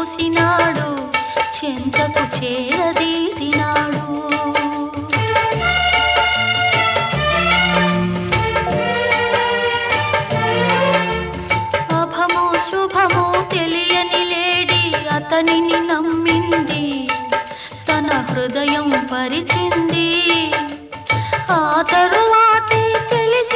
చూసినాడు, చెంతకు చేరదీసినాడు. అభమో శుభమో తెలియని లేడి అతనిని నమ్మింది, తన హృదయం పరిచింది. ఆ తరువాతే తెలిసి